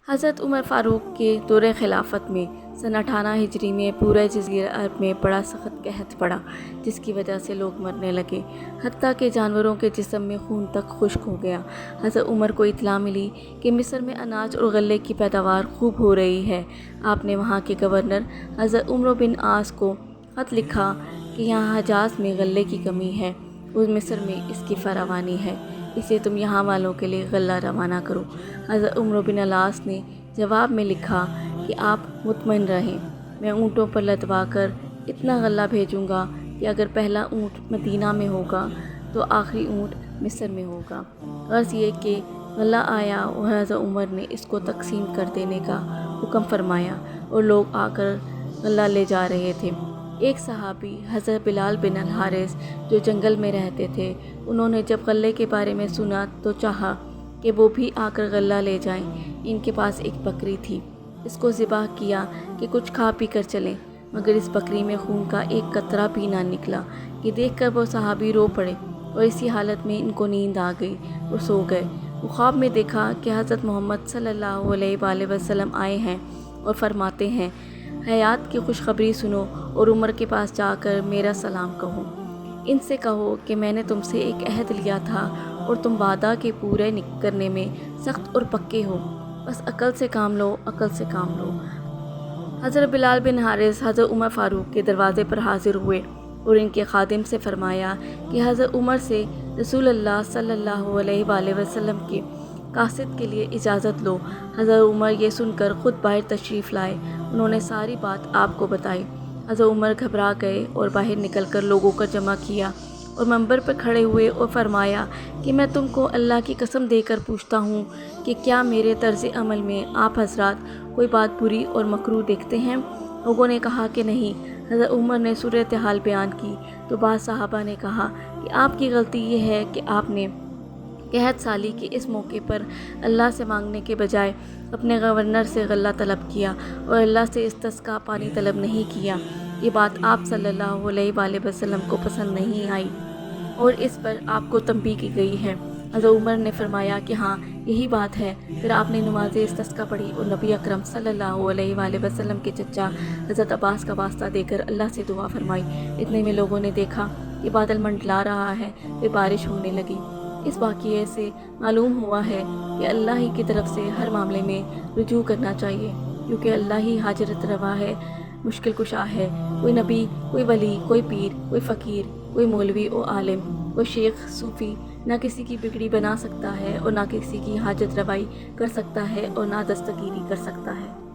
حضرت عمر فاروق کے دور خلافت میں سن 18 ہجری میں پورے جزیرہ عرب میں بڑا سخت قحط پڑا، جس کی وجہ سے لوگ مرنے لگے، حتیٰ کہ جانوروں کے جسم میں خون تک خشک ہو گیا۔ حضرت عمر کو اطلاع ملی کہ مصر میں اناج اور غلے کی پیداوار خوب ہو رہی ہے۔ آپ نے وہاں کے گورنر حضرت عمرو بن عاص کو خط لکھا کہ یہاں حجاز میں غلے کی کمی ہے اور مصر میں اس کی فراوانی ہے، اس لیے تم یہاں والوں کے لیے غلہ روانہ کرو۔ حضرت عمرو بن العاص نے جواب میں لکھا کہ آپ مطمئن رہیں، میں اونٹوں پر لدوا کر اتنا غلہ بھیجوں گا کہ اگر پہلا اونٹ مدینہ میں ہوگا تو آخری اونٹ مصر میں ہوگا۔ غرض یہ کہ غلہ آیا اور حضرت عمر نے اس کو تقسیم کر دینے کا حکم فرمایا اور لوگ آ کر غلہ لے جا رہے تھے۔ ایک صحابی حضرت بلال بن الحارث جو جنگل میں رہتے تھے، انہوں نے جب غلے کے بارے میں سنا تو چاہا کہ وہ بھی آ کر غلہ لے جائیں۔ ان کے پاس ایک بکری تھی، اس کو ذبح کیا کہ کچھ کھا پی کر چلیں، مگر اس بکری میں خون کا ایک قطرہ بھی نہ نکلا۔ یہ دیکھ کر وہ صحابی رو پڑے اور اسی حالت میں ان کو نیند آ گئی اور سو گئے۔ وہ خواب میں دیکھا کہ حضرت محمد صلی اللہ علیہ وآلہ وسلم آئے ہیں اور فرماتے ہیں، حیات کی خوشخبری سنو اور عمر کے پاس جا کر میرا سلام کہو۔ ان سے کہو کہ میں نے تم سے ایک عہد لیا تھا اور تم وعدہ کے پورے کرنے میں سخت اور پکے ہو، بس عقل سے کام لو، عقل سے کام لو۔ حضرت بلال بن حارث حضرت عمر فاروق کے دروازے پر حاضر ہوئے اور ان کے خادم سے فرمایا کہ حضرت عمر سے رسول اللہ صلی اللہ علیہ وآلہ وسلم کے قاصد کے لیے اجازت لو۔ حضرت عمر یہ سن کر خود باہر تشریف لائے، انہوں نے ساری بات آپ کو بتائی۔ حضرت عمر گھبرا گئے اور باہر نکل کر لوگوں کو جمع کیا اور منبر پر کھڑے ہوئے اور فرمایا کہ میں تم کو اللہ کی قسم دے کر پوچھتا ہوں کہ کیا میرے طرز عمل میں آپ حضرات کوئی بات بری اور مکروہ دیکھتے ہیں؟ لوگوں نے کہا کہ نہیں۔ حضرت عمر نے صورتحال بیان کی تو بعض صحابہ نے کہا کہ آپ کی غلطی یہ ہے کہ آپ نے قحط سالی کے اس موقع پر اللہ سے مانگنے کے بجائے اپنے گورنر سے غلہ طلب کیا اور اللہ سے استسقاء پانی طلب نہیں کیا۔ یہ بات آپ صلی اللہ علیہ وآلہ وسلم کو پسند نہیں آئی اور اس پر آپ کو تنبیہ کی گئی ہے۔ حضرت عمر نے فرمایا کہ ہاں یہی بات ہے۔ پھر آپ نے نماز استسقاء پڑھی اور نبی اکرم صلی اللہ علیہ وآلہ وسلم کے چچا حضرت عباس کا واسطہ دے کر اللہ سے دعا فرمائی۔ اتنے میں لوگوں نے دیکھا کہ بادل منڈلا رہا ہے، پھر بارش ہونے لگی۔ اس واقعے سے معلوم ہوا ہے کہ اللہ ہی کی طرف سے ہر معاملے میں رجوع کرنا چاہیے، کیونکہ اللہ ہی حاجت روا ہے، مشکل کشا ہے۔ کوئی نبی، کوئی ولی، کوئی پیر، کوئی فقیر، کوئی مولوی و عالم، کوئی شیخ صوفی نہ کسی کی بگڑی بنا سکتا ہے اور نہ کسی کی حاجت روائی کر سکتا ہے اور نہ دستگیری کر سکتا ہے۔